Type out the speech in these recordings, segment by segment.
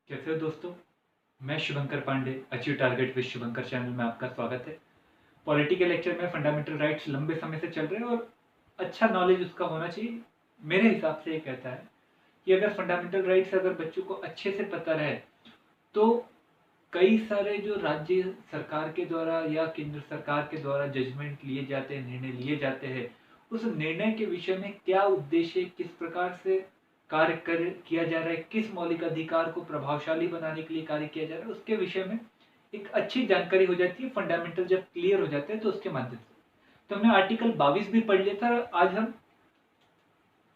कैसे हो दोस्तों। मैं Shubhankar Pandey, achieve target with Shubhankar channel में आपका स्वागत है। पॉलिटी के लेक्चर में फंडामेंटल राइट्स लंबे समय से चल रहे हैं और अच्छा नॉलेज उसका होना चाहिए। मेरे हिसाब से ये कहता है कि अगर फंडामेंटल राइट्स अगर बच्चों को अच्छे से पता रहे तो कई सारे जो राज्य सरकार के द्वारा या केंद्र सरकार के द्वारा जजमेंट लिए जाते हैं, निर्णय लिए जाते हैं, उस निर्णय के विषय में क्या उद्देश्य, किस प्रकार से कार्य किया जा रहा है, किस मौलिक अधिकार को प्रभावशाली बनाने के लिए कार्य किया जा रहा है, उसके विषय में एक अच्छी जानकारी हो जाती है। फंडामेंटल जब क्लियर हो जाते हैं तो उसके माध्यम से तो हमने आर्टिकल 22 भी पढ़ लिया था। आज हम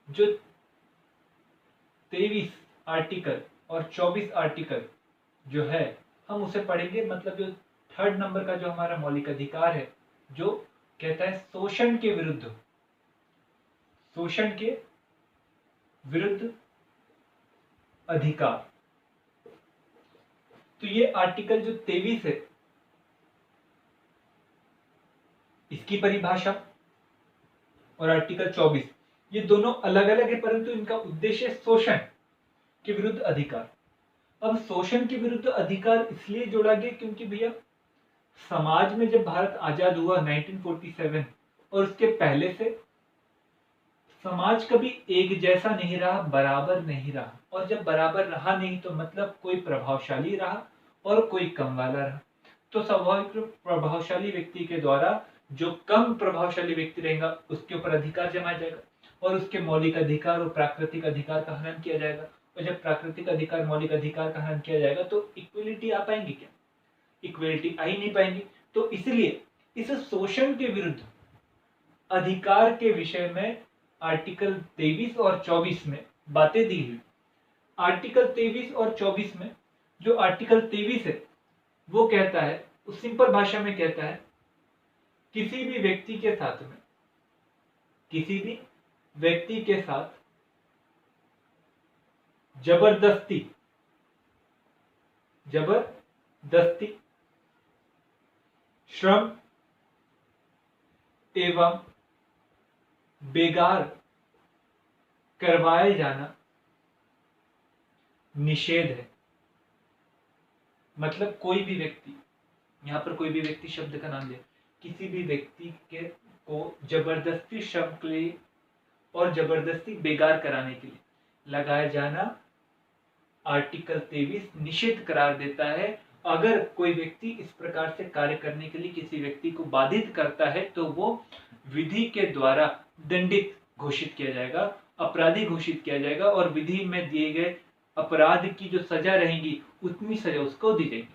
जो 23 आर्टिकल और 24 आर्टिकल जो है हम उसे पढ़ेंगे। मतलब जो थर्ड नंबर का जो हमारा मौलिक अधिकार है, जो कहता है शोषण के विरुद्ध अधिकार। तो ये आर्टिकल जो 23 है, इसकी परिभाषा, और आर्टिकल 24, ये दोनों अलग अलग है परंतु इनका उद्देश्य शोषण के विरुद्ध अधिकार। अब शोषण के विरुद्ध अधिकार इसलिए जोड़ा गया क्योंकि भैया समाज में जब भारत आजाद हुआ 1947 और उसके पहले से समाज कभी एक जैसा नहीं रहा, बराबर नहीं रहा। और जब बराबर रहा नहीं तो मतलब कोई प्रभावशाली रहा और कोई कम वाला रहा। तो स्वाभाविक रूप प्रभावशाली व्यक्ति के द्वारा जो कम प्रभावशाली व्यक्ति रहेगा उसके ऊपर अधिकार जमाया जाएगा और उसके मौलिक अधिकार और प्राकृतिक अधिकार का हनन किया जाएगा। और जब प्राकृतिक अधिकार, मौलिक अधिकार का हनन किया जाएगा तो इक्वलिटी आ पाएंगी क्या? इक्वलिटी आ ही नहीं पाएंगी। तो इसलिए इस शोषण के विरुद्ध अधिकार के विषय में आर्टिकल 23 और 24 में बातें दी हुई। आर्टिकल 23 और 24 में जो आर्टिकल 23 है वो कहता है, उस सिंपल भाषा में कहता है, किसी भी व्यक्ति के साथ जबरदस्ती श्रम एवं बेगार करवाए जाना निषेध है। मतलब कोई भी व्यक्ति, यहां पर कोई भी व्यक्ति शब्द का नाम दिया, किसी भी व्यक्ति को जबरदस्ती श्रम के लिए और जबरदस्ती बेगार कराने के लिए लगाया जाना आर्टिकल 23 निषेध करार देता है। अगर कोई व्यक्ति इस प्रकार से कार्य करने के लिए किसी व्यक्ति को बाधित करता है तो वो विधि के द्वारा दंडित घोषित किया जाएगा, अपराधी घोषित किया जाएगा और विधि में दिए गए अपराध की जो सजा रहेगी उतनी सजा उसको दी जाएगी।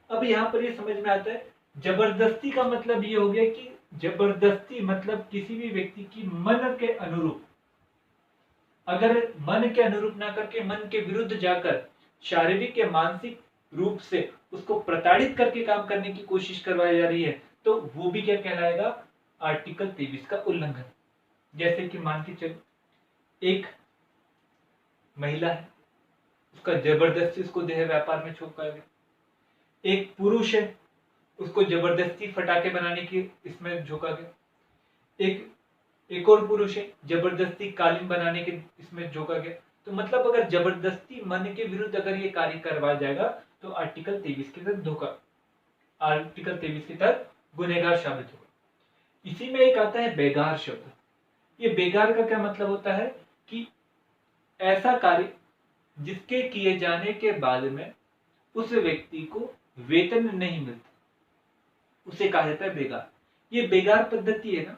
अब यहाँ पर ये समझ में आता है, जबरदस्ती का मतलब ये हो गया कि जबरदस्ती मतलब किसी भी व्यक्ति की मन के अनुरूप, अगर मन के अनुरूप ना करके मन के विरुद्ध जाकर शारीरिक या मानसिक रूप से उसको प्रताड़ित करके काम करने की कोशिश करवाई जा रही है तो वो भी क्या कहलाएगा? आर्टिकल 23 का उल्लंघन। जैसे कि मान के चलो एक महिला है, उसका जबरदस्ती उसको देह व्यापार में झोंका गया। एक पुरुष है, उसको जबरदस्ती फटाके बनाने की इसमें झोंका गया। एक और पुरुष है, जबरदस्ती कालीन बनाने के इसमें झोंका गया। तो मतलब अगर जबरदस्ती मन के विरुद्ध अगर ये कार्य करवाया जाएगा तो आर्टिकल 23 के तहत आर्टिकल 23 के तहत गुनहगार साबित होगा। इसी में एक आता है बेगार शब्द। ये बेगार का क्या मतलब होता है कि ऐसा कार्य जिसके किए जाने के बाद में उस व्यक्ति को वेतन नहीं मिलता, उसे कहा जाता है बेगार। ये बेगार पद्धति है ना,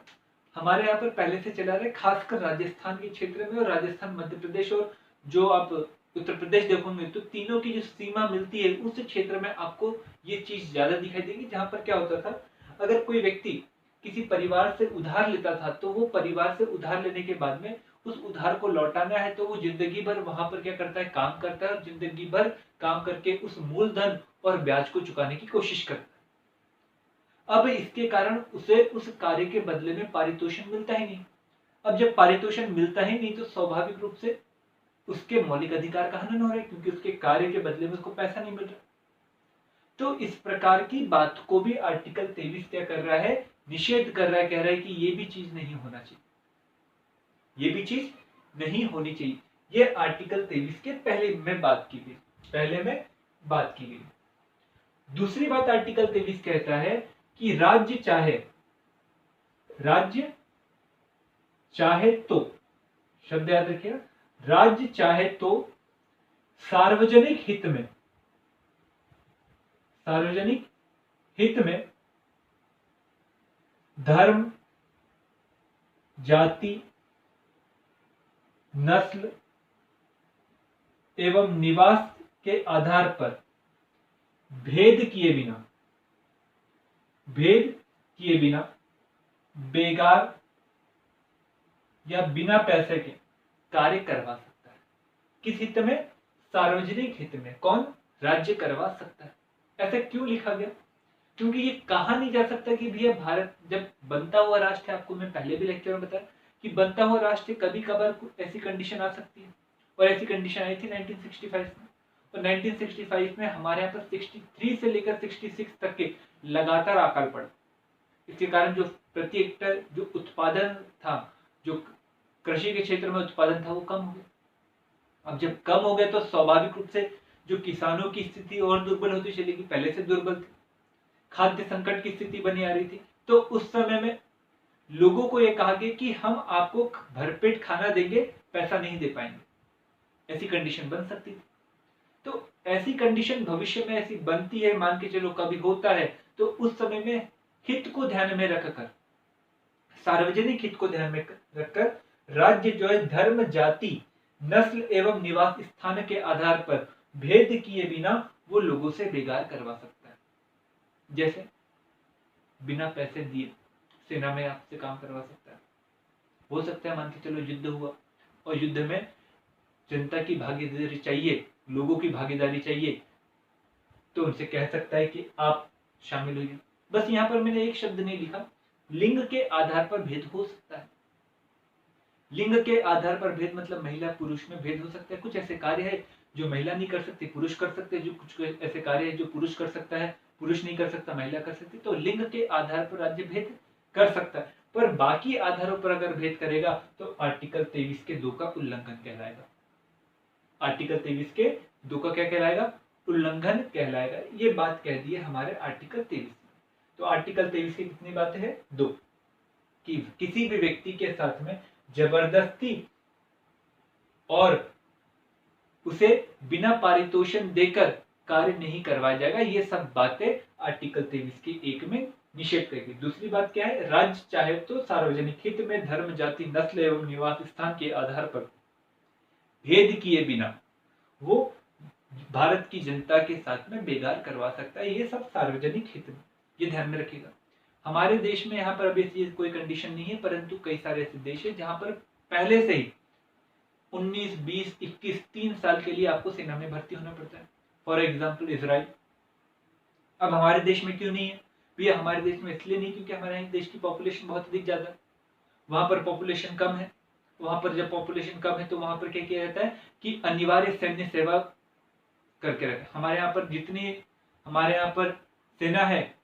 हमारे यहाँ पर पहले से चला रहा है, खासकर राजस्थान के क्षेत्र में और राजस्थान, मध्य प्रदेश और जो आप उत्तर प्रदेश देखोगे तो तीनों की जो सीमा मिलती है उस क्षेत्र में आपको ये चीज ज्यादा दिखाई देगी। जहां पर क्या होता था, अगर कोई व्यक्ति किसी परिवार से उधार लेता था तो वो परिवार से उधार लेने के बाद में उस उधार को लौटाना है तो वो जिंदगी भर वहां पर क्या करता है, काम करता है और जिंदगी भर काम करके उस मूलधन और ब्याज को चुकाने की कोशिश करता है। अब इसके कारण उसे उस कार्य के बदले में पारितोषिक मिलता ही नहीं। अब जब पारितोषिक मिलता ही नहीं तो स्वाभाविक रूप से उसके मौलिक अधिकार का हनन हो रहा है क्योंकि उसके कार्य के बदले में उसको पैसा नहीं मिल रहा। तो इस प्रकार की बात को भी आर्टिकल 23 क्या कर रहा है, निषेध कर रहा है, कह रहा है कि ये भी चीज नहीं होना चाहिए, ये भी चीज नहीं होनी चाहिए। ये आर्टिकल 23 के पहले में बात की गई। पहले में बात की गई। दूसरी बात आर्टिकल 23 कहता है कि राज्य चाहे तो, शब्द याद रखिएगा, राज्य चाहे तो सार्वजनिक हित में धर्म, जाति, नस्ल एवं निवास के आधार पर भेद किए बिना बेगार या बिना पैसे के कार्य करवा सकता है। किस हित में? सार्वजनिक हित में। कौन? राज्य करवा सकता है। ऐसा क्यों लिखा गया? क्योंकि ये कहा नहीं जा सकता कि भैया भारत जब बनता हुआ राष्ट्र है, आपको मैं पहले भी लेक्चर में बताया कि बनता हुआ राष्ट्र कभी कभार ऐसी कंडीशन आ सकती है, और ऐसी कंडीशन आई थी 1965 में। और 1965 में हमारे यहाँ पर 63 से लेकर 66 तक के लगातार अकाल पड़ा। इसके कारण जो प्रति हेक्टर जो उत्पादन था, जो कृषि के क्षेत्र में उत्पादन था, वो कम हो गया। अब जब कम हो गया तो स्वाभाविक रूप से जो किसानों की स्थिति और दुर्बल होती चलेगी, पहले से दुर्बल थी, खाद्य संकट की स्थिति बनी आ रही थी। तो उस समय में लोगों को यह कहा गया कि हम आपको भरपेट खाना देंगे, पैसा नहीं दे पाएंगे। ऐसी कंडीशन बन सकती थी। तो ऐसी कंडीशन भविष्य में ऐसी बनती है, मान के चलो कभी होता है, तो उस समय में हित को ध्यान में रखकर, सार्वजनिक हित को ध्यान में रखकर राज्य जो है धर्म, जाति, नस्ल एवं निवास स्थान के आधार पर भेद किए बिना वो लोगों से बेगार करवा सकता है। जैसे बिना पैसे दिए सेना में आपसे काम करवा सकता है। हो सकता है मान के चलो युद्ध हुआ और युद्ध में जनता की भागीदारी चाहिए, लोगों की भागीदारी चाहिए, तो उनसे कह सकता है कि आप शामिल होइए। बस यहाँ पर मैंने एक शब्द नहीं लिखा, लिंग के आधार पर भेद हो सकता है। लिंग के आधार पर भेद मतलब महिला पुरुष में भेद हो सकता है। कुछ ऐसे कार्य है जो महिला नहीं कर सकती, पुरुष कर सकते हैं। जो कुछ ऐसे कार्य है जो पुरुष कर सकता है, पुरुष नहीं कर सकता, महिला कर सकती। तो लिंग के आधार पर राज्य भेद कर सकता है, पर बाकी आधारों पर अगर भेद करेगा तो आर्टिकल 23 के 2 का उल्लंघन कहलाएगा। आर्टिकल 23 के 2 का क्या कहलाएगा? उल्लंघन कहलाएगा। ये बात कह दी है हमारे आर्टिकल 23 में। तो आर्टिकल 23 की कितनी बातें हैं? 2, कि किसी भी व्यक्ति के साथ में जबरदस्ती और उसे बिना पारितोषिक देकर कार्य नहीं करवाया जाएगा। ये सब बातें आर्टिकल 23 की 1 में निषेध करेगी। दूसरी बात क्या है? राज्य चाहे तो सार्वजनिक हित में धर्म, जाति, नस्ल एवं निवास स्थान के आधार पर भेद किए बिना वो भारत की जनता के साथ में बेगार करवा सकता है। ये सब सार्वजनिक हित में, ये ध्यान में रखिएगा। हमारे देश में यहाँ पर अभी ये कोई कंडीशन नहीं है, परंतु कई सारे ऐसे देश है जहां पर पहले से ही 19, 20, 21, 3 साल के लिए आपको सेना में भर्ती होना पड़ता है। For example Israel. अब हमारे देश में क्यों नहीं है भैया? हमारे देश में इसलिए नहीं क्योंकि हमारे देश की पॉपुलेशन बहुत अधिक ज्यादा है, वहां पर पॉपुलेशन कम है। वहां पर जब पॉपुलेशन कम है तो वहां पर क्या किया जाता है कि अनिवार्य सैन्य सेवा करके रखे। हमारे यहाँ पर जितनी हमारे यहाँ पर सेना है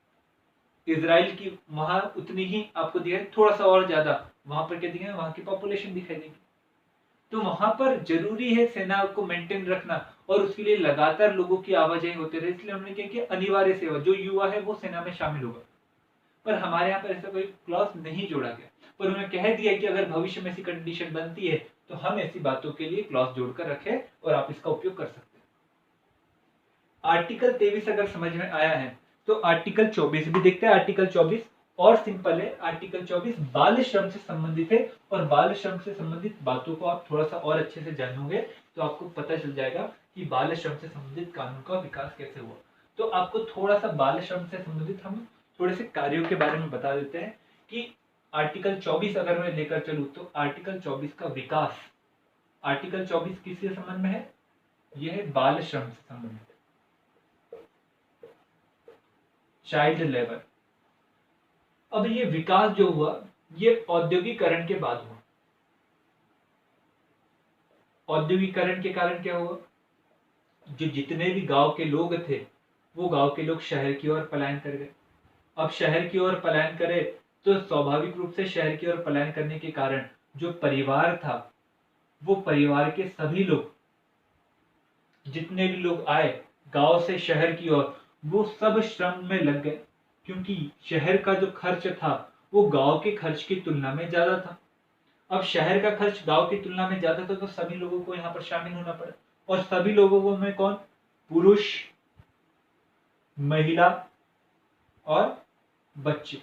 इजराइल की, वहां उतनी ही आपको दिखाई, थोड़ा सा और ज्यादा वहां पर क्या दिखाएगा? वहां की पॉपुलेशन दिखाई देगी। तो वहां पर जरूरी है सेना को मेंटेन रखना, और उसके लिए लगातार लोगों की आवाजाही होते रहे। इसलिए हमने क्या किया? अनिवार्य सेवा, जो युवा है वो सेना में शामिल होगा। पर हमारे यहाँ पर ऐसा कोई क्लॉज नहीं जोड़ा गया, पर उन्होंने कह दिया कि अगर भविष्य में ऐसी कंडीशन बनती है तो हम ऐसी बातों के लिए क्लॉज जोड़कर रखें और आप इसका उपयोग कर सकते हैं। आर्टिकल 23 अगर समझ में आया है तो आर्टिकल 24 भी देखते हैं। आर्टिकल 24 और सिंपल है। आर्टिकल 24 बाल श्रम से संबंधित है, और बाल श्रम से संबंधित बातों को आप थोड़ा सा और अच्छे से जानोगे तो आपको पता चल जाएगा कि बाल श्रम से संबंधित कानून का विकास कैसे हुआ। तो आपको थोड़ा सा बाल श्रम से संबंधित हम थोड़े से कार्यों के बारे में बता देते हैं कि आर्टिकल 24 अगर मैं लेकर चलूं तो आर्टिकल 24 का विकास, आर्टिकल 24 किसके संबंध में है? यह है बाल श्रम से संबंधित, चाइल्ड लेबर। अब ये विकास जो हुआ ये औद्योगिकरण के बाद हुआ। औद्योगिकरण के कारण क्या हुआ? जो जितने भी गांव के लोग थे वो गांव के लोग शहर की ओर पलायन कर गए। अब शहर की ओर पलायन करे तो स्वाभाविक रूप से शहर की ओर पलायन करने के कारण जो परिवार था वो परिवार के सभी लोग जितने भी लोग आए गांव से शहर की ओर, वो सब श्रम में लग गए, क्योंकि शहर का जो खर्च था वो गांव के खर्च की तुलना में ज्यादा था। अब शहर का खर्च गांव की तुलना में ज्यादा था, तो सभी लोगों को यहाँ पर शामिल होना पड़ा। और सभी लोगों में कौन? पुरुष, महिला और बच्चे।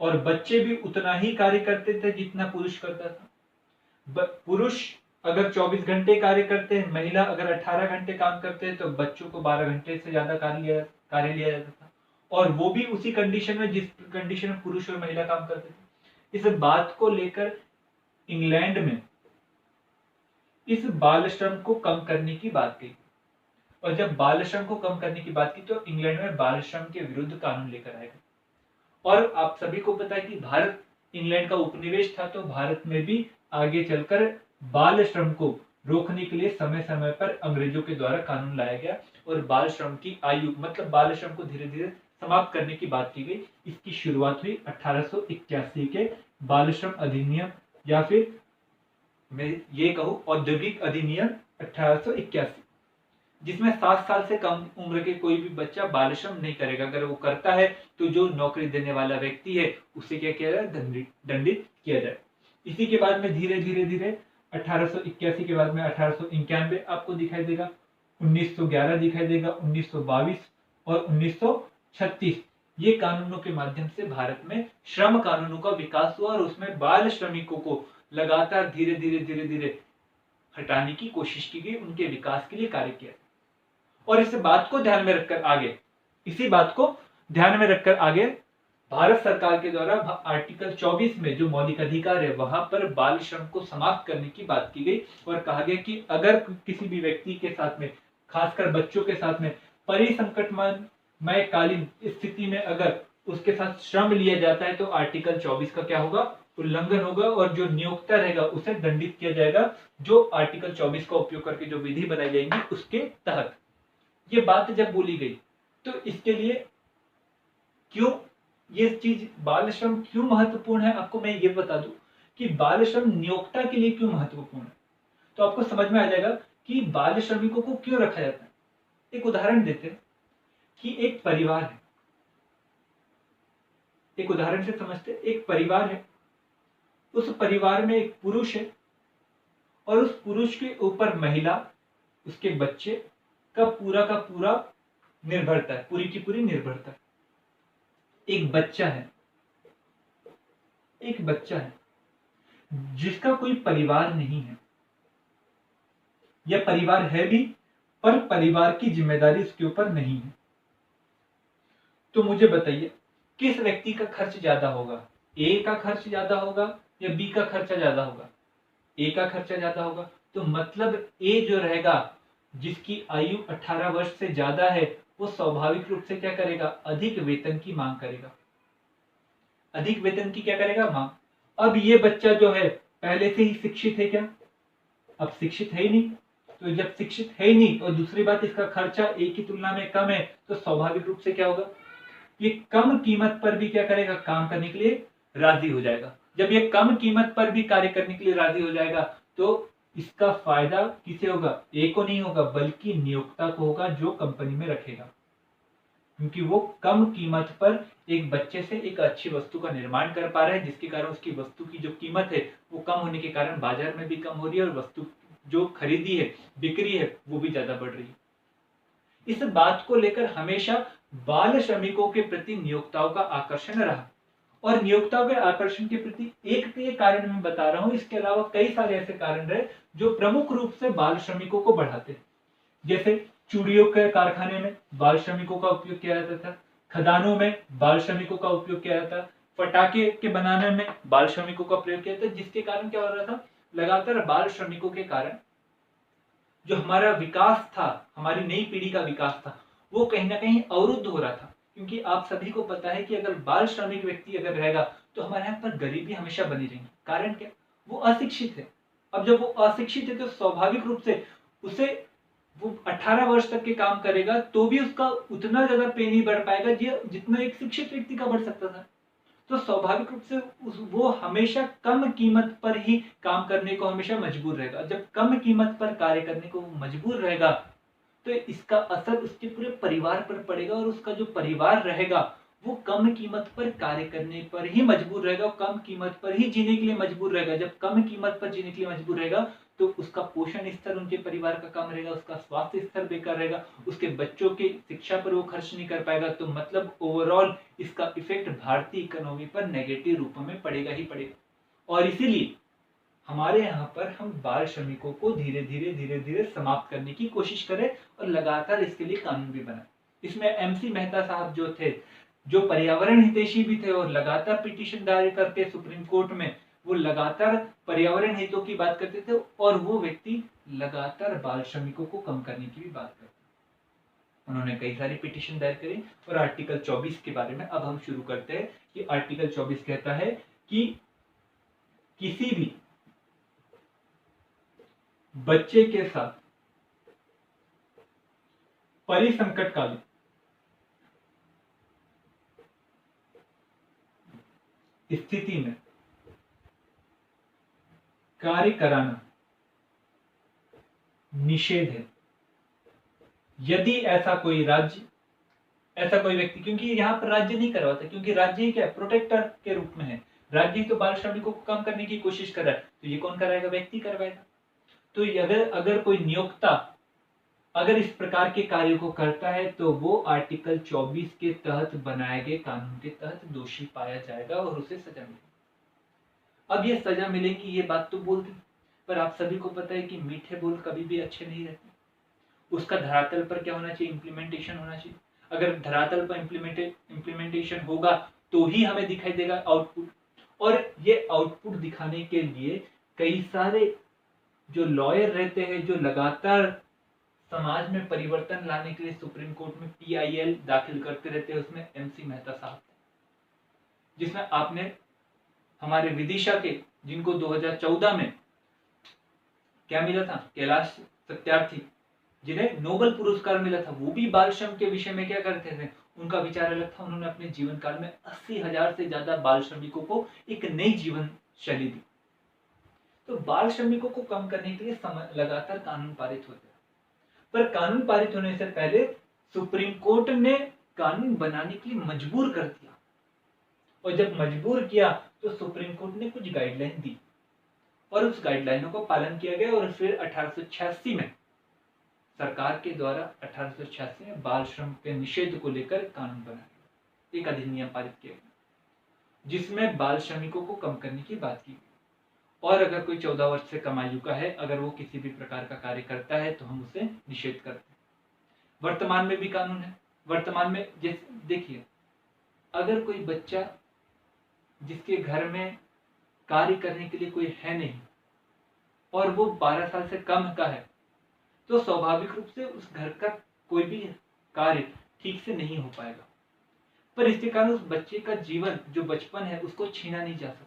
और बच्चे भी उतना ही कार्य करते थे जितना पुरुष करता था। पुरुष अगर 24 घंटे कार्य करते हैं, महिला अगर 18 घंटे काम करते हैं, तो बच्चों को 12 घंटे से ज्यादा कार्य लिया जाता था। और वो भी उसी कंडीशन में जिस कंडीशन में पुरुष और महिला काम करते थे। इस बात को लेकर इंग्लैंड में इस बाल श्रम को कम करने की बात की। और जब बाल श्रम को कम करने की बात की तो इंग्लैंड में बाल श्रम के विरुद्ध कानून लेकर आए गए। और आप सभी को पता है कि भारत इंग्लैंड का उपनिवेश था, तो भारत में भी आगे चलकर बाल श्रम को रोकने के लिए समय समय पर अंग्रेजों के द्वारा कानून लाया गया और बाल श्रम की आयु मतलब बाल श्रम को धीरे धीरे समाप्त करने की बात की गई। इसकी शुरुआत हुई 1881 के बाल श्रम अधिनियम, या फिर मैं ये कहूँ औद्योगिक अधिनियम 1881, जिसमें 7 साल से कम उम्र के कोई भी बच्चा बाल श्रम नहीं करेगा। अगर वो करता है तो जो नौकरी देने वाला व्यक्ति है उसे क्या किया जाए? दंडित किया जाए। इसी के बाद में धीरे धीरे धीरे 1881 के बाद में 1891 आपको दिखाई देगा, 1911 दिखाई देगा, 1922 और 1936। ये कानूनों के माध्यम से भारत में श्रम कानूनों का विकास हुआ और उसमें बाल श्रमिकों को लगातार धीरे धीरे धीरे धीरे हटाने की कोशिश की गई, उनके विकास के लिए कार्य किया। और इस बात को ध्यान में रखकर आगे इसी बात को ध्यान में रखकर आगे भारत सरकार के द्वारा आर्टिकल 24 में जो मौलिक अधिकार है वहां पर बाल श्रम को समाप्त करने की बात की गई और कहा गया कि अगर किसी भी व्यक्ति के साथ में, खासकर बच्चों के साथ में परिसंकटमय कालीन स्थिति में अगर उसके साथ श्रम लिया जाता है तो आर्टिकल 24 का क्या होगा? उल्लंघन होगा और जो नियोक्ता रहेगा उसे दंडित किया जाएगा, जो आर्टिकल 24 का उपयोग करके जो विधि बनाई जाएगी उसके तहत। ये बात जब बोली गई तो इसके लिए क्यों ये चीज बाल श्रम क्यों महत्वपूर्ण है, आपको मैं ये बता दूं कि बाल श्रम नियोक्ता के लिए क्यों महत्वपूर्ण है, तो आपको समझ में आ जाएगा कि बाल श्रमिकों को क्यों रखा जाता है। एक उदाहरण देते हैं कि एक परिवार है, एक उदाहरण से समझते हैं। एक परिवार है, उस परिवार में एक पुरुष है और उस पुरुष के ऊपर महिला, उसके बच्चे का पूरा निर्भरता है, पूरी की पूरी निर्भरता है। एक बच्चा है जिसका कोई परिवार नहीं है, या परिवार है भी पर परिवार की जिम्मेदारी उसके ऊपर नहीं है। तो मुझे बताइए किस व्यक्ति का खर्च ज्यादा होगा? ए का खर्च ज्यादा होगा या बी का खर्चा ज्यादा होगा? ए का खर्चा ज्यादा होगा। तो मतलब ए जो रहेगा, जिसकी आयु 18 वर्ष से ज्यादा है, वो स्वाभाविक रूप से क्या करेगा? अधिक वेतन की मांग करेगा। अधिक वेतन की क्या करेगा? मांग। अब ये बच्चा जो है पहले से ही शिक्षित है क्या? अब शिक्षित है ही नहीं। तो जब शिक्षित है ही नहीं और दूसरी बात इसका खर्चा ए की तुलना में कम है, तो स्वाभाविक रूप से क्या होगा? ये कम कीमत पर भी क्या करेगा? काम करने के लिए राजी हो जाएगा। जब ये कम कीमत पर भी कार्य करने के लिए राजी हो जाएगा तो इसका फायदा किसे होगा? ए को नहीं होगा बल्कि नियोक्ता को होगा, जो कंपनी में रखेगा, क्योंकि वो कम कीमत पर एक बच्चे से एक अच्छी वस्तु का निर्माण कर पा रहा है, जिसके कारण उसकी वस्तु की जो कीमत है वो कम होने के कारण बाजार में भी कम हो रही है और वस्तु जो खरीदी है, बिक्री है, वो भी ज्यादा बढ़ रही है। इस बात को लेकर हमेशा बाल श्रमिकों के प्रति नियोक्ताओं का आकर्षण रहा। और नियोक्ताओं के आकर्षण के प्रति एक ये कारण मैं बता रहा हूं, इसके अलावा कई सारे ऐसे कारण रहे जो प्रमुख रूप से बाल श्रमिकों को बढ़ाते हैं। जैसे चूड़ियों के कारखाने में बाल श्रमिकों का उपयोग किया जाता था, खदानों में बाल श्रमिकों का उपयोग किया जाता, पटाखे के बनाने में बाल श्रमिकों का प्रयोग किया जाता, जिसके कारण क्या हो रहा था? लगातार बाल श्रमिकों के कारण जो हमारा विकास था, हमारी नई पीढ़ी का विकास था, वो कहीं ना कहीं अवरुद्ध हो रहा था। क्योंकि आप सभी को पता है कि अगर बाल श्रमिक व्यक्ति अगर रहेगा तो हमारे यहाँ पर गरीबी हमेशा बनी रहेगी। कारण क्या? वो अशिक्षित है। अब जब वो अशिक्षित है तो स्वाभाविक रूप से उसे वो 18 वर्ष तक के काम करेगा तो भी उसका उतना ज्यादा पे नहीं बढ़ पाएगा जितना एक शिक्षित व्यक्ति का बढ़ सकता था। तो स्वाभाविक रूप से वो हमेशा कम कीमत पर ही काम करने को हमेशा मजबूर रहेगा। जब कम कीमत पर कार्य करने को मजबूर रहेगा तो इसका असर उसके पूरे परिवार पर पड़ेगा, और उसका जो परिवार रहेगा वो कम कीमत पर कार्य करने पर ही मजबूर रहेगा, और कम कीमत पर ही जीने के लिए मजबूर रहेगा। जब कम कीमत पर जीने के लिए मजबूर रहेगा तो उसका पोषण स्तर उनके परिवार का कम रहेगा, उसका स्वास्थ्य स्तर बेकार रहेगा, उसके बच्चों की शिक्षा पर वो खर्च नहीं कर पाएगा। तो मतलब ओवरऑल इसका इफेक्ट भारतीय इकोनॉमी पर नेगेटिव रूप में पड़ेगा ही पड़ेगा। और इसीलिए हमारे यहाँ पर हम बाल श्रमिकों को धीरे धीरे समाप्त करने की कोशिश करें और लगातार इसके लिए कानून भी बनाए। इसमें एमसी मेहता साहब जो थे, जो पर्यावरण हितैषी भी थे और लगातार पिटीशन दायर करके सुप्रीम कोर्ट में वो लगातार पर्यावरण हितों की बात करते थे, और वो व्यक्ति लगातार बाल श्रमिकों को कम करने की भी बात करते। उन्होंने कई सारी पिटीशन दायर करी। और आर्टिकल 24 के बारे में अब हम शुरू करते हैं कि आर्टिकल 24 कहता है कि किसी भी बच्चे के साथ परिसंकट कालीन स्थिति में कार्य कराना निषेध है। यदि ऐसा कोई राज्य, ऐसा कोई व्यक्ति, क्योंकि यहाँ पर राज्य नहीं करवाता, क्योंकि राज्य ही क्या है, प्रोटेक्टर के रूप में है। राज्य ही तो बाल श्रमिकों को कम करने की कोशिश कर रहा है, तो ये कौन कराएगा? व्यक्ति करवाएगा। तो अगर कोई नियोक्ता अगर इस प्रकार के कार्य को करता है तो वो आर्टिकल 24 के तहत बनाए गए कानून के तहत दोषी पाया जाएगा और उसे सजा मिलेगी। अब ये सजा मिलेगी, ये बात तो बोल दी, पर आप सभी को पता है कि मीठे बोल कभी भी अच्छे नहीं रहते। उसका धरातल पर क्या होना चाहिए? इम्प्लीमेंटेशन होना चाहिए। अगर धरातल पर इम्प्लीमेंटेशन होगा तो ही हमें दिखाई देगा आउटपुट। और ये आउटपुट दिखाने के लिए कई सारे जो लॉयर रहते हैं, जो लगातार समाज में परिवर्तन लाने के लिए सुप्रीम कोर्ट में PIL दाखिल करते रहते हैं, उसमें MC मेहता साहब, जिसमें आपने हमारे विदिशा के, जिनको 2014 में क्या मिला था, कैलाश सत्यार्थी, जिन्हें नोबेल पुरस्कार मिला था, वो भी बाल श्रम के विषय में क्या करते थे, उनका विचार अलग था। उन्होंने अपने जीवन काल में 80,000 से ज्यादा बाल श्रमिकों को एक नई जीवन शैली दी। तो बाल श्रमिकों को कम करने के लिए लगातार कानून पारित होते हैं, पर कानून पारित होने से पहले सुप्रीम कोर्ट ने कानून बनाने के लिए मजबूर कर दिया। और जब मजबूर किया तो सुप्रीम कोर्ट ने कुछ गाइडलाइन दी और उस गाइडलाइनों को पालन किया गया। और फिर 1886 में सरकार के द्वारा 1886 में बाल श्रम के निषेध को लेकर कानून बनाया गया, एक अधिनियम पारित किया गया जिसमें बाल श्रमिकों को कम करने की बात की गई। और अगर कोई 14 वर्ष से कम आयु का है, अगर वो किसी भी प्रकार का कार्य करता है तो हम उसे निषेध करते हैं। वर्तमान में भी कानून है। वर्तमान में देखिए, अगर कोई बच्चा जिसके घर में कार्य करने के लिए कोई है नहीं और वो 12 साल से कम का है, तो स्वाभाविक रूप से उस घर का कोई भी कार्य ठीक से नहीं हो पाएगा। पर इसके कारण उस बच्चे का जीवन, जो बचपन है, उसको छीना नहीं जा सकता।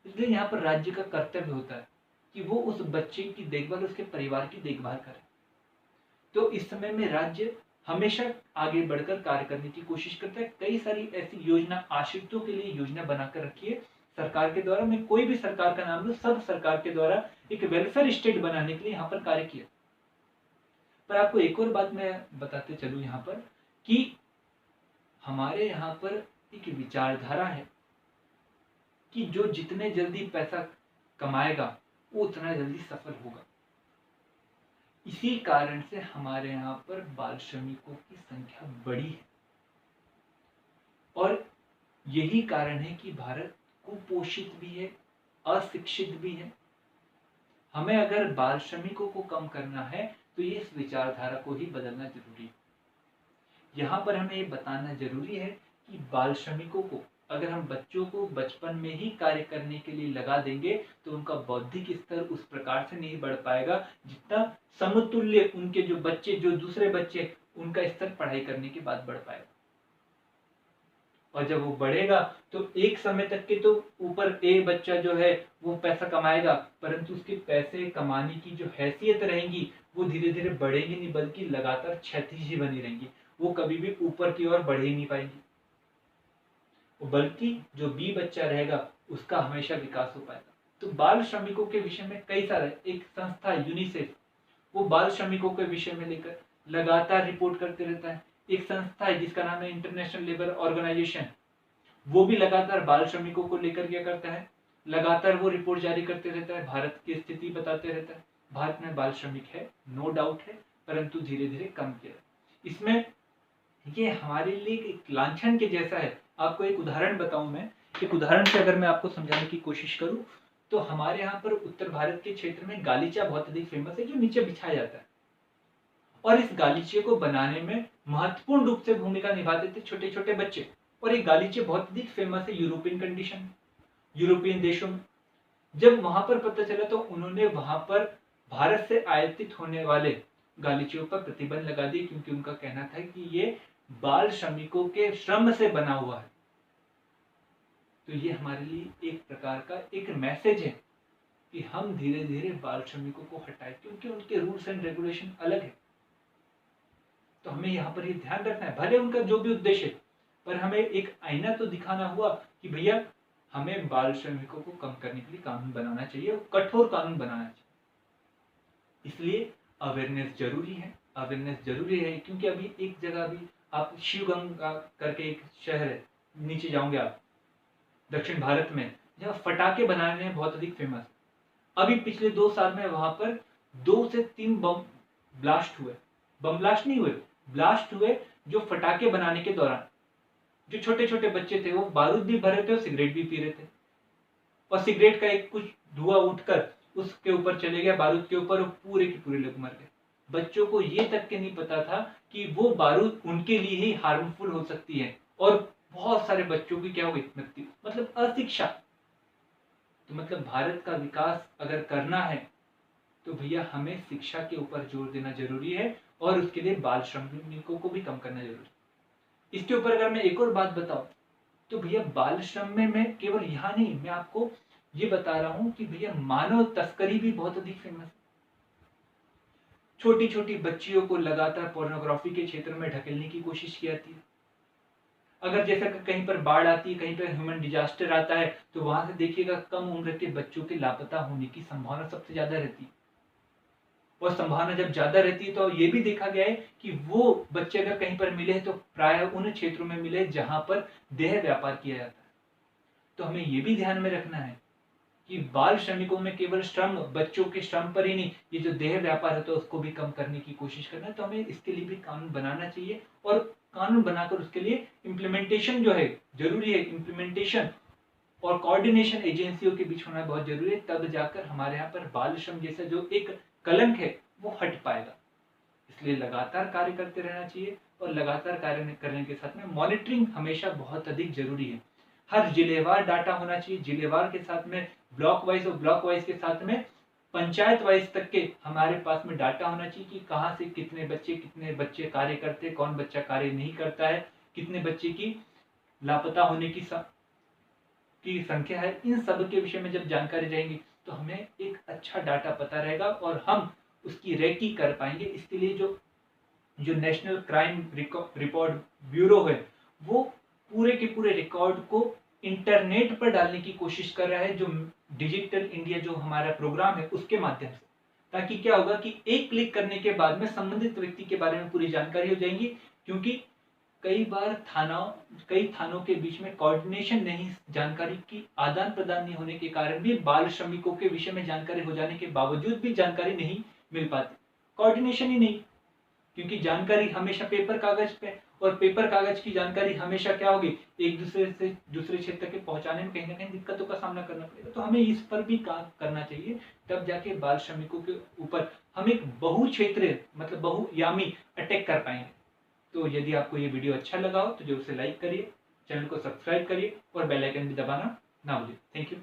इसलिए यहाँ पर राज्य का कर्तव्य होता है कि वो उस बच्चे की देखभाल, उसके परिवार की देखभाल करे। तो इस समय में राज्य हमेशा आगे बढ़कर कार्य करने की कोशिश करता है। कई सारी ऐसी योजना, आश्रितों के लिए योजना बनाकर रखी है सरकार के द्वारा। मैं कोई भी सरकार का नाम लूं, सब सरकार के द्वारा एक वेलफेयर स्टेट बनाने के लिए यहाँ पर कार्य किया। पर आपको एक और बात मैं बताते चलूं यहाँ पर कि हमारे यहाँ पर एक विचारधारा है कि जो जितने जल्दी पैसा कमाएगा वो उतना जल्दी सफल होगा। इसी कारण से हमारे यहाँ पर बाल श्रमिकों की संख्या बढ़ी है और यही कारण है कि भारत कुपोषित भी है, अशिक्षित भी है। हमें अगर बाल श्रमिकों को कम करना है तो ये इस विचारधारा को ही बदलना जरूरी है। यहाँ पर हमें ये बताना जरूरी है कि बाल श्रमिकों को अगर हम बच्चों को बचपन में ही कार्य करने के लिए लगा देंगे तो उनका बौद्धिक स्तर उस प्रकार से नहीं बढ़ पाएगा जितना समतुल्य उनके जो बच्चे, जो दूसरे बच्चे, उनका स्तर पढ़ाई करने के बाद बढ़ पाएगा। और जब वो बढ़ेगा तो एक समय तक के तो ऊपर एक बच्चा जो है वो पैसा कमाएगा, परंतु उसके पैसे कमाने की जो हैसियत रहेगी वो धीरे धीरे बढ़ेगी नहीं, बल्कि लगातार क्षैतिज ही बनी रहेंगी। वो कभी भी ऊपर की ओर बढ़ ही नहीं पाएंगी। बल्कि जो बी बच्चा रहेगा उसका हमेशा विकास हो पाएगा। तो बाल श्रमिकों के विषय में कई सारे, एक संस्था यूनिसेफ वो बाल श्रमिकों के विषय में लेकर लगातार रिपोर्ट करते रहता है। एक संस्था है जिसका नाम है इंटरनेशनल लेबर ऑर्गेनाइजेशन, वो भी लगातार बाल श्रमिकों को लेकर क्या करता है, लगातार वो रिपोर्ट जारी करते रहता है, भारत की स्थिति बताते रहता है। भारत में बाल श्रमिक है, नो डाउट है, परंतु धीरे धीरे कम किया है। इसमें ये हमारे लिए एक लांछन के जैसा है। आपको एक उदाहरण बताऊं मैं, एक उदाहरण से अगर मैं आपको समझाने की कोशिश करूं तो हमारे यहाँ पर उत्तर भारत के क्षेत्र में गालीचा बहुत अधिक फेमस है, जो नीचे बिछाया जाता है। और इस गालीचे को बनाने में महत्वपूर्ण रूप से भूमिका निभाते थे छोटे छोटे बच्चे। और ये गालीचे बहुत अधिक फेमस है यूरोपियन कंडीशन, यूरोपियन देशों में। जब वहां पर पता चला तो उन्होंने वहां पर भारत से आयातित होने वाले गालीचों पर प्रतिबंध लगा दी, क्योंकि उनका कहना था कि ये बाल श्रमिकों के श्रम से बना हुआ है। तो ये हमारे लिए एक प्रकार का एक मैसेज है कि हम धीरे धीरे बाल श्रमिकों को हटाएं, क्योंकि उनके रूल्स एंड रेगुलेशन अलग है। तो हमें यहाँ पर ये ध्यान रखना है, भले उनका जो भी उद्देश्य है, पर हमें एक आईना तो दिखाना हुआ कि भैया हमें बाल श्रमिकों को कम करने के लिए कानून बनाना चाहिए, और कठोर कानून बनाना चाहिए। इसलिए अवेयरनेस जरूरी है, अवेयरनेस जरूरी है। क्योंकि अभी एक जगह भी आप शिवगंगा करके एक शहर है, नीचे जाओगे आप दक्षिण भारत में, जहाँ फटाके बनाने में बहुत अधिक फेमस है। अभी पिछले 2 साल में वहां पर 2 से 3 बम ब्लास्ट हुए, बम ब्लास्ट नहीं हुए, ब्लास्ट हुए, जो फटाके बनाने के दौरान जो छोटे छोटे बच्चे थे वो बारूद भी भर रहे थे और सिगरेट भी पी रहे थे, और सिगरेट का एक कुछ धुआं उठकर उसके ऊपर चले गया, बारूद के ऊपर, और पूरे के पूरे लोग मर गए। बच्चों को ये तक के नहीं पता था कि वो बारूद उनके लिए ही हार्मफुल हो सकती है, और बहुत सारे बच्चों की क्या हो गई मृत्यु, मतलब अशिक्षा। तो मतलब भारत का विकास अगर करना है तो भैया हमें शिक्षा के ऊपर जोर देना जरूरी है, और उसके लिए बाल श्रमिकों को भी कम करना जरूरी है। इसके ऊपर अगर मैं एक और बात बताऊं तो भैया बाल श्रम में मैं केवल यहाँ नहीं, मैं आपको ये बता रहा हूँ कि भैया मानव तस्करी भी बहुत अधिक फेमस है। छोटी छोटी बच्चियों को लगातार पोर्नोग्राफी के क्षेत्र में ढकेलने की कोशिश की जाती है। अगर जैसा कहीं पर बाढ़ आती है, कहीं पर ह्यूमन डिजास्टर आता है, तो वहां से देखिएगा कम उम्र के बच्चों के लापता होने की संभावना सबसे ज्यादा रहती है। और संभावना जब ज्यादा रहती है तो ये भी देखा गया है कि वो बच्चे अगर कहीं पर मिले तो प्राय उन क्षेत्रों में मिले जहां पर देह व्यापार किया जाता है। तो हमें ये भी ध्यान में रखना है कि बाल श्रमिकों में केवल श्रम, बच्चों के श्रम पर ही नहीं, ये जो देह व्यापार है तो उसको भी कम करने की कोशिश करना है। तो हमें इसके लिए भी कानून बनाना चाहिए, और कानून बनाकर उसके लिए इम्प्लीमेंटेशन जो है जरूरी है। इम्प्लीमेंटेशन और कोऑर्डिनेशन एजेंसियों के बीच होना बहुत जरूरी है, तब जाकर हमारे यहाँ पर बाल श्रम जैसा जो एक कलंक है वो हट पाएगा। इसलिए लगातार कार्य करते रहना चाहिए, और लगातार कार्य करने के साथ में मॉनिटरिंग हमेशा बहुत अधिक जरूरी है। हर जिलेवार डाटा होना चाहिए, जिलेवार के साथ में ब्लॉक वाइज, और ब्लॉक वाइज के साथ में पंचायत वाइज तक के हमारे पास में डाटा होना चाहिए कि कहाँ से कितने बच्चे कार्य करते हैं, कौन बच्चा कार्य नहीं करता है, कितने बच्चे की लापता होने की संख्या है। इन सब के विषय में जब जानकारी रहेगी तो हमें एक अच्छा डाटा पता रहेगा, और हम उसकी रेकी कर पाएंगे। इसके लिए जो नेशनल क्राइम रिकॉर्ड ब्यूरो है वो पूरे के पूरे रिकॉर्ड को इंटरनेट पर डालने की कोशिश कर रहा है, जो डिजिटल इंडिया जो हमारा प्रोग्राम है उसके माध्यम से। ताकि क्या होगा कि एक क्लिक करने के बाद में संबंधित व्यक्ति के बारे में पूरी जानकारी हो जाएगी। क्योंकि कई थानों के बीच में कोऑर्डिनेशन नहीं, जानकारी की आदान प्रदान नहीं होने के कारण भी बाल श्रमिकों के विषय में जानकारी हो जाने के बावजूद भी जानकारी नहीं मिल पाती, कोऑर्डिनेशन ही नहीं। क्योंकि जानकारी हमेशा पेपर कागज पे, और पेपर कागज की जानकारी हमेशा क्या होगी, एक दूसरे से दूसरे क्षेत्र के पहुंचाने में कहीं ना कहीं दिक्कतों का सामना करना पड़ेगा। तो हमें इस पर भी काम करना चाहिए, तब जाके बाल श्रमिकों के ऊपर हम एक बहुक्षेत्रीय मतलब बहुयामी अटैक कर पाएंगे। तो यदि आपको ये वीडियो अच्छा लगा हो तो जरूर से लाइक करिए, चैनल को सब्सक्राइब करिए, और बेल आइकन भी दबाना ना भूलिए। Thank you.